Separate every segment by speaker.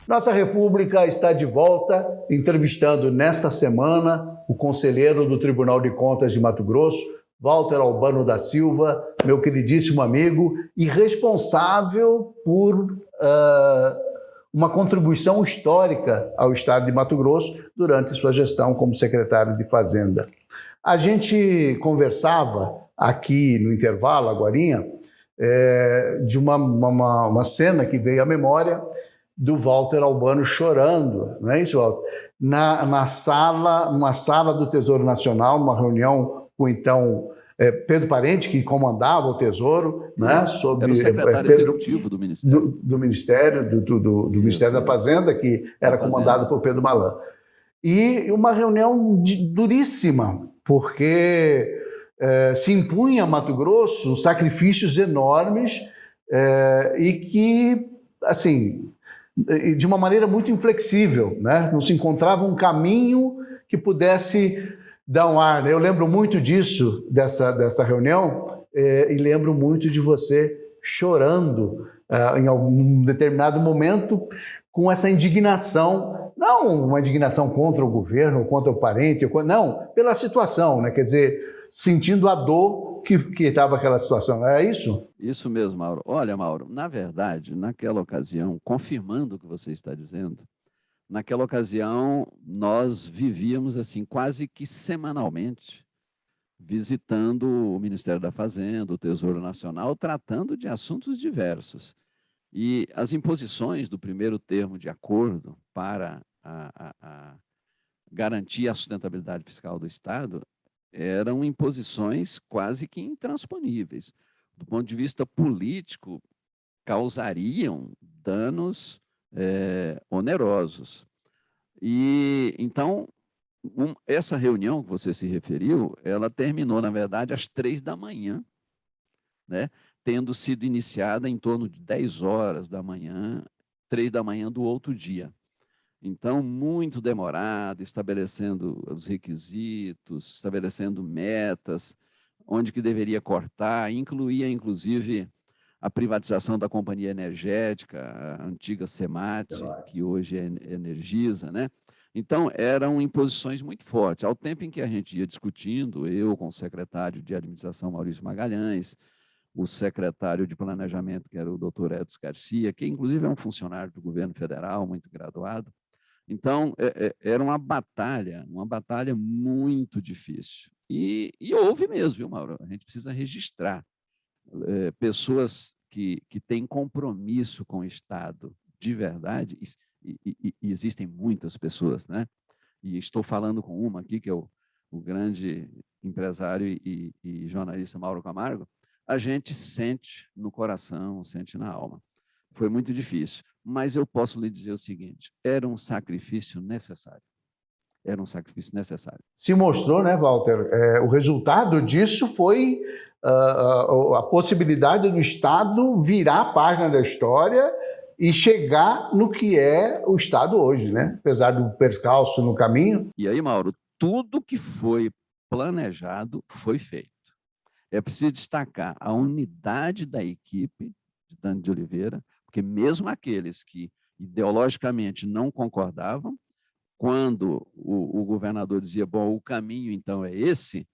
Speaker 1: Nossa República está de volta, entrevistando nesta semana o conselheiro do Tribunal de Contas de Mato Grosso, Walter Albano da Silva, meu queridíssimo amigo e responsável por uma contribuição histórica ao Estado de Mato Grosso durante sua gestão como secretário de Fazenda. A gente conversava aqui no intervalo, agorinha, de uma cena que veio à memória do Walter Albano chorando, não é isso, Walter? Numa sala do Tesouro Nacional, numa reunião com então Pedro Parente, que comandava o Tesouro, né?
Speaker 2: Era o secretário executivo do Ministério.
Speaker 1: Do Ministério da Fazenda, que era comandado por Pedro Malan. E uma reunião duríssima, porque se impunha a Mato Grosso sacrifícios enormes e que, assim, de uma maneira muito inflexível, né? Não se encontrava um caminho que pudesse dar um ar. Eu lembro muito disso, dessa reunião, e lembro muito de você chorando em algum determinado momento com essa indignação, não uma indignação contra o governo, contra o parente, não, pela situação, né? Quer dizer, sentindo a dor que estava aquela situação. Era isso?
Speaker 2: Isso mesmo, Mauro. Olha, Mauro, na verdade, naquela ocasião, confirmando o que você está dizendo, naquela ocasião nós vivíamos assim quase que semanalmente visitando o Ministério da Fazenda, o Tesouro Nacional, tratando de assuntos diversos. E as imposições do primeiro termo de acordo para garantir a sustentabilidade fiscal do Estado eram imposições quase que intransponíveis. Do ponto de vista político, causariam danos onerosos. E, então, essa reunião que você se referiu, ela terminou, na verdade, às 3h, né? Tendo sido iniciada em torno de 10h da manhã, 3h do outro dia. Então, muito demorado, estabelecendo os requisitos, estabelecendo metas, onde que deveria cortar, incluía, inclusive, a privatização da companhia energética, a antiga Semate, que hoje é Energisa, né? Então, eram imposições muito fortes. Ao tempo em que a gente ia discutindo, eu com o secretário de Administração, Maurício Magalhães, o secretário de Planejamento, que era o doutor Edson Garcia, que inclusive é um funcionário do governo federal, muito graduado. Então, era uma batalha muito difícil. E houve mesmo, viu, Mauro? A gente precisa registrar. Pessoas que têm compromisso com o Estado de verdade, e existem muitas pessoas, né? E estou falando com uma aqui, que é o grande empresário e jornalista Mauro Camargo, a gente sente no coração, sente na alma. Foi muito difícil, mas eu posso lhe dizer o seguinte, era um sacrifício necessário. Era um sacrifício necessário.
Speaker 1: Se mostrou, né, Walter? O resultado disso foi a possibilidade do Estado virar a página da história e chegar no que é o Estado hoje, né? Apesar do percalço no caminho.
Speaker 2: E aí, Mauro, tudo que foi planejado foi feito. É preciso destacar a unidade da equipe de Dante de Oliveira, porque mesmo aqueles que ideologicamente não concordavam, quando o governador dizia, bom, o caminho então é esse,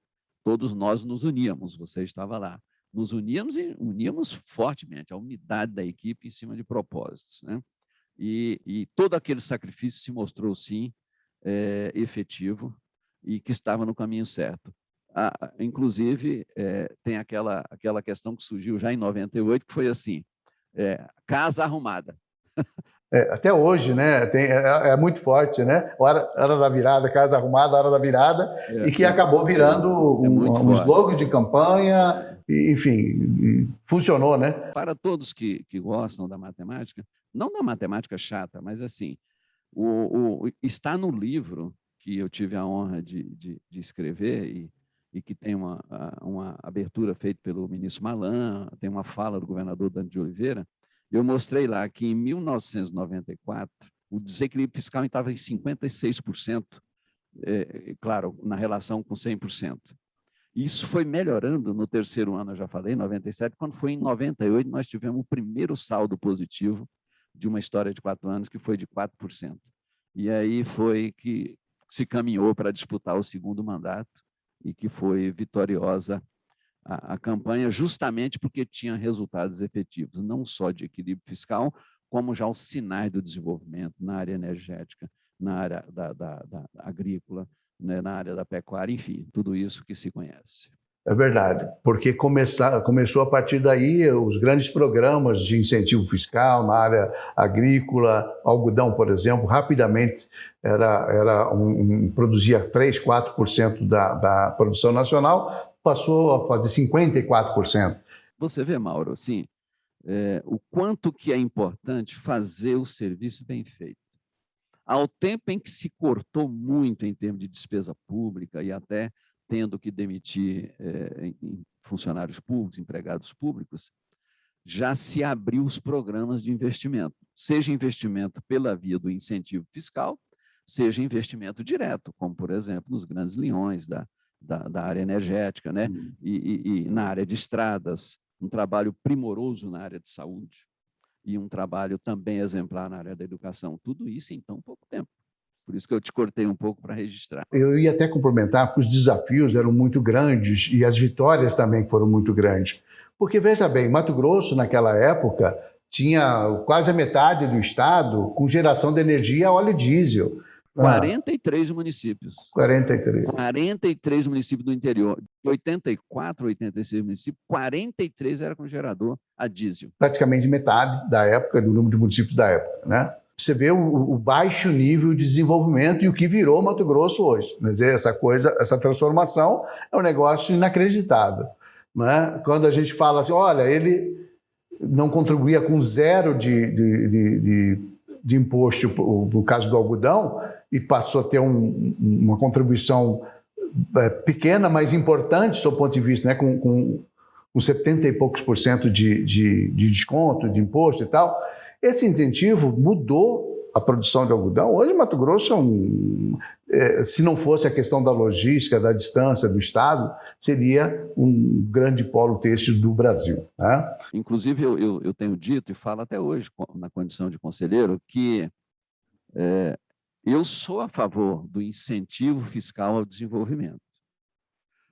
Speaker 2: todos nós nos uníamos, você estava lá. Nos uníamos e uníamos fortemente, a unidade da equipe em cima de propósitos, né? E todo aquele sacrifício se mostrou, sim, efetivo e que estava no caminho certo. Inclusive, tem aquela questão que surgiu já em 98, que foi assim, casa arrumada.
Speaker 1: Até hoje, né? É muito forte, né? Hora da virada, casa arrumada, hora da virada, e que acabou virando um slogan de campanha, enfim, funcionou, né?
Speaker 2: Para todos que gostam da matemática, não da matemática chata, mas assim, está no livro que eu tive a honra de escrever e que tem uma abertura feita pelo ministro Malan, tem uma fala do governador Dante de Oliveira. Eu mostrei lá que, em 1994, o desequilíbrio fiscal estava em 56%, claro, na relação com 100%. Isso foi melhorando no terceiro ano, eu já falei, em 97, quando foi em 98, nós tivemos o primeiro saldo positivo de uma história de 4 anos que foi de 4%. E aí foi que se caminhou para disputar o segundo mandato e que foi vitoriosa a campanha, justamente porque tinha resultados efetivos, não só de equilíbrio fiscal, como já os sinais do desenvolvimento na área energética, na área da agrícola, né, na área da pecuária, enfim, tudo isso que se conhece.
Speaker 1: É verdade, porque começou a partir daí os grandes programas de incentivo fiscal na área agrícola, algodão, por exemplo, rapidamente produzia 3, 4% da produção nacional, passou a fazer 54%.
Speaker 2: Você vê, Mauro, assim, o quanto que é importante fazer o serviço bem feito. Ao tempo em que se cortou muito em termos de despesa pública e até tendo que demitir funcionários públicos, empregados públicos, já se abriu os programas de investimento, seja investimento pela via do incentivo fiscal, seja investimento direto, como, por exemplo, nos grandes leões da área energética, né? E na área de estradas, um trabalho primoroso na área de saúde e um trabalho também exemplar na área da educação. Tudo isso em tão pouco tempo. Por isso que eu te cortei um pouco para registrar.
Speaker 1: Eu ia até complementar, porque os desafios eram muito grandes e as vitórias também foram muito grandes. Porque, veja bem, Mato Grosso, naquela época, tinha quase a metade do estado com geração de energia a óleo diesel.
Speaker 2: 43 municípios.
Speaker 1: 43.
Speaker 2: 43 municípios do interior. De 84, 86 municípios, 43 era com gerador a diesel.
Speaker 1: Praticamente metade da época, do número de municípios da época, né? Você vê o baixo nível de desenvolvimento e o que virou Mato Grosso hoje. Quer dizer, essa transformação é um negócio inacreditável, né? Quando a gente fala assim, olha, ele não contribuía com zero de imposto no caso do algodão e passou a ter uma contribuição pequena, mas importante, do seu ponto de vista, né? Com 70 e poucos % de desconto, de imposto e tal. Esse incentivo mudou a produção de algodão. Hoje, Mato Grosso se não fosse a questão da logística, da distância do estado, seria um grande polo têxtil do Brasil, né?
Speaker 2: Inclusive, eu tenho dito e falo até hoje, na condição de conselheiro, que eu sou a favor do incentivo fiscal ao desenvolvimento.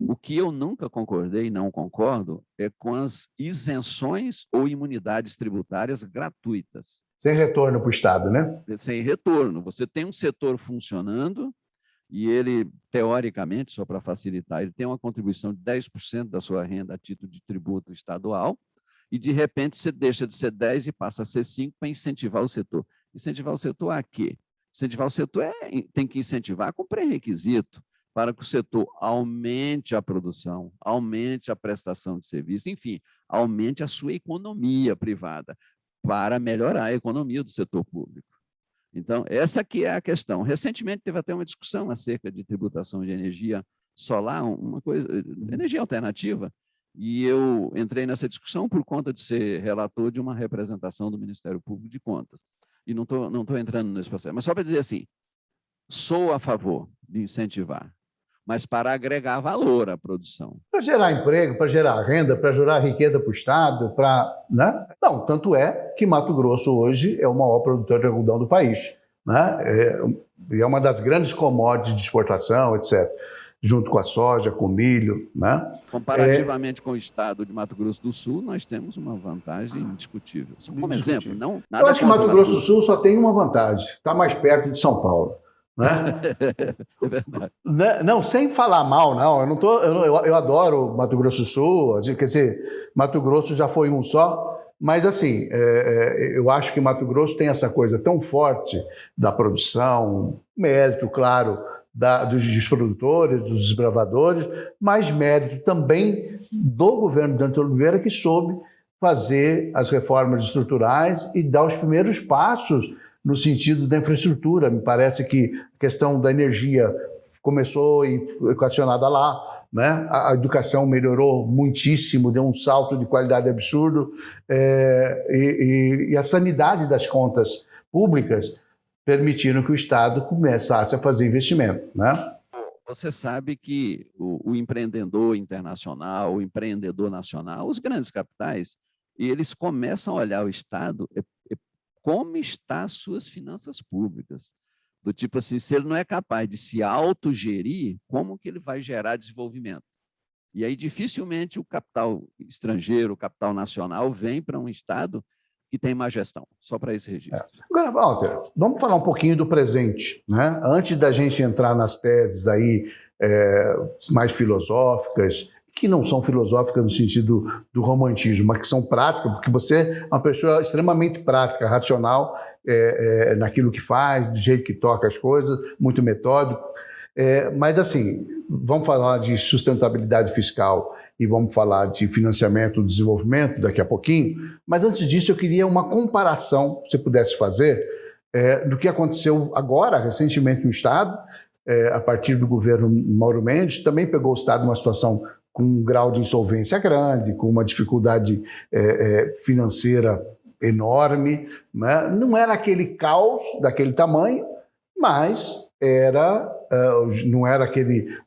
Speaker 2: O que eu nunca concordei e não concordo é com as isenções ou imunidades tributárias gratuitas.
Speaker 1: Sem retorno para o Estado, né?
Speaker 2: Sem retorno. Você tem um setor funcionando e ele, teoricamente, só para facilitar, ele tem uma contribuição de 10% da sua renda a título de tributo estadual e, de repente, você deixa de ser 10% e passa a ser 5% para incentivar o setor. Incentivar o setor a quê? Incentivar o setor tem que incentivar com pré-requisito, para que o setor aumente a produção, aumente a prestação de serviço, enfim, aumente a sua economia privada, para melhorar a economia do setor público. Então, essa aqui é a questão. Recentemente teve até uma discussão acerca de tributação de energia solar, uma coisa, energia alternativa, e eu entrei nessa discussão por conta de ser relator de uma representação do Ministério Público de Contas. E não estou entrando nesse processo, mas só para dizer assim, sou a favor de incentivar, mas para agregar valor à produção.
Speaker 1: Para gerar emprego, para gerar renda, para gerar riqueza para o Estado, né? Não, tanto é que Mato Grosso hoje é o maior produtor de algodão do país, né? É uma das grandes commodities de exportação, etc., junto com a soja, com o milho, né?
Speaker 2: Comparativamente com o estado de Mato Grosso do Sul, nós temos uma vantagem indiscutível. Como exemplo, não nada.
Speaker 1: Eu acho que Mato Grosso do Sul só tem uma vantagem, está mais perto de São Paulo. Né?
Speaker 2: É verdade.
Speaker 1: Não, sem falar mal, não. Eu adoro Mato Grosso do Sul, quer dizer, Mato Grosso já foi um só, mas assim, eu acho que Mato Grosso tem essa coisa tão forte da produção, mérito, claro, dos produtores, dos desbravadores, mas mérito também do governo de Antônio Oliveira, que soube fazer as reformas estruturais e dar os primeiros passos no sentido da infraestrutura. Me parece que a questão da energia começou equacionada lá, né? A educação melhorou muitíssimo, deu um salto de qualidade absurdo, e a sanidade das contas públicas permitiram que o Estado começasse a fazer investimento, né?
Speaker 2: Você sabe que o empreendedor internacional, o empreendedor nacional, os grandes capitais, eles começam a olhar o Estado como está as suas finanças públicas. Do tipo assim, se ele não é capaz de se autogerir, como que ele vai gerar desenvolvimento? E aí, dificilmente, o capital estrangeiro, o capital nacional, vem para um Estado que tem má gestão, só para esse registro.
Speaker 1: Agora, Walter, vamos falar um pouquinho do presente, né? Antes da gente entrar nas teses aí mais filosóficas, que não são filosóficas no sentido do romantismo, mas que são práticas, porque você é uma pessoa extremamente prática, racional naquilo que faz, do jeito que toca as coisas, muito metódico. Mas, assim, vamos falar de sustentabilidade fiscal e vamos falar de financiamento do desenvolvimento daqui a pouquinho, mas antes disso eu queria uma comparação, se você pudesse fazer, do que aconteceu agora, recentemente no Estado, a partir do governo Mauro Mendes, também pegou o Estado numa situação com um grau de insolvência grande, com uma dificuldade financeira enorme, né? Não era aquele caos daquele tamanho, mas não era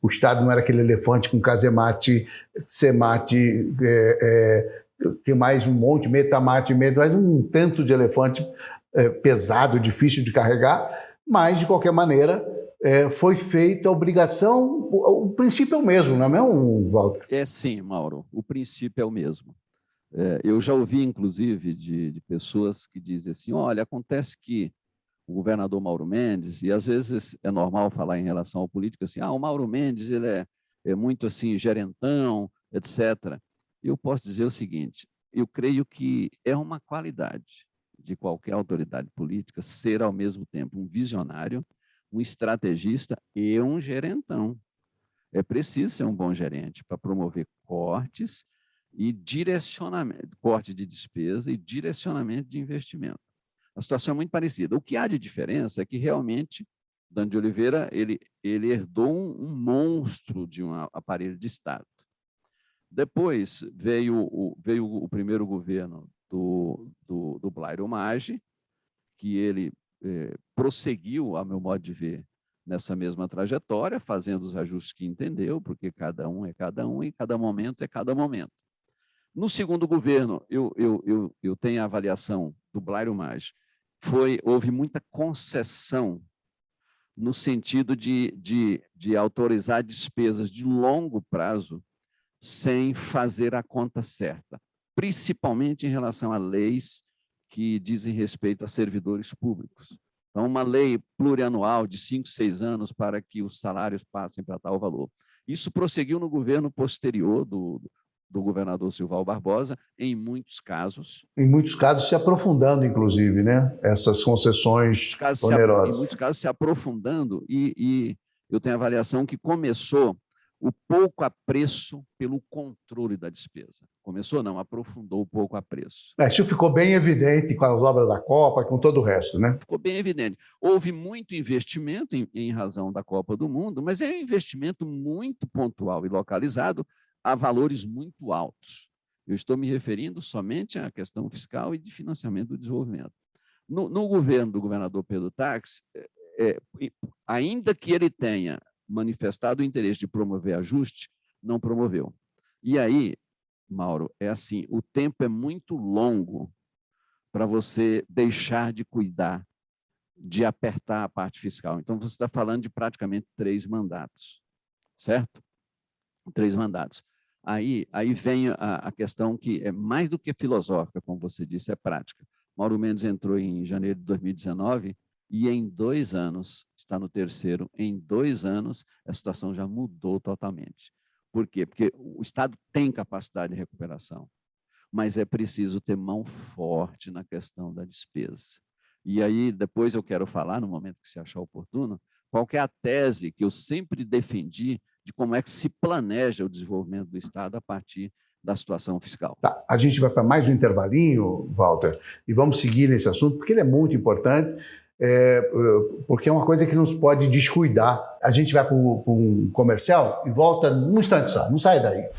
Speaker 1: o Estado não era aquele elefante com casemate, semate, que mais um monte, metamate, mais um tanto de elefante pesado, difícil de carregar, mas, de qualquer maneira, foi feita a obrigação, o princípio é o mesmo, não é mesmo, Walter?
Speaker 2: Sim, Mauro, o princípio é o mesmo. Eu já ouvi, inclusive, de pessoas que dizem assim, olha, acontece que o governador Mauro Mendes, e às vezes é normal falar em relação ao político assim, o Mauro Mendes ele é muito assim, gerentão, etc. Eu posso dizer o seguinte, eu creio que é uma qualidade de qualquer autoridade política ser, ao mesmo tempo, um visionário, um estrategista e um gerentão. É preciso ser um bom gerente para promover cortes e direcionamento, corte de despesa e direcionamento de investimento. A situação é muito parecida. O que há de diferença é que, realmente, Dante de Oliveira ele herdou um monstro de um aparelho de Estado. Depois veio o primeiro governo do Blairo Maggi, que ele prosseguiu, a meu modo de ver, nessa mesma trajetória, fazendo os ajustes que entendeu, porque cada um é cada um e cada momento é cada momento. No segundo governo, eu tenho a avaliação do Blairo Maggi, houve muita concessão no sentido de autorizar despesas de longo prazo sem fazer a conta certa, principalmente em relação a leis que dizem respeito a servidores públicos. Então, uma lei plurianual de 5, 6 anos para que os salários passem para tal valor. Isso prosseguiu no governo posterior do governador Silval Barbosa, em muitos casos.
Speaker 1: Em muitos casos se aprofundando, inclusive, né? Essas concessões onerosas.
Speaker 2: Em muitos casos se aprofundando, e eu tenho a avaliação que começou o pouco apreço pelo controle da despesa. Começou não, aprofundou o pouco apreço.
Speaker 1: Isso ficou bem evidente com as obras da Copa, com todo o resto, né?
Speaker 2: Ficou bem evidente. Houve muito investimento em razão da Copa do Mundo, mas é um investimento muito pontual e localizado a valores muito altos. Eu estou me referindo somente à questão fiscal e de financiamento do desenvolvimento. No governo do governador Pedro Tax, ainda que ele tenha manifestado o interesse de promover ajuste, não promoveu. E aí, Mauro, é assim, o tempo é muito longo para você deixar de cuidar, de apertar a parte fiscal. Então, você está falando de praticamente 3 mandatos, certo? 3 mandatos. Aí vem a questão que é mais do que filosófica, como você disse, é prática. Mauro Mendes entrou em janeiro de 2019 e em 2 anos, está no 3º, em 2 anos a situação já mudou totalmente. Por quê? Porque o Estado tem capacidade de recuperação, mas é preciso ter mão forte na questão da despesa. E aí depois eu quero falar, no momento que se achar oportuno, qual que é a tese que eu sempre defendi de como é que se planeja o desenvolvimento do Estado a partir da situação fiscal.
Speaker 1: Tá, a gente vai para mais um intervalinho, Walter, e vamos seguir nesse assunto, porque ele é muito importante, porque é uma coisa que não se pode descuidar. A gente vai para um comercial e volta num instante só, não sai daí.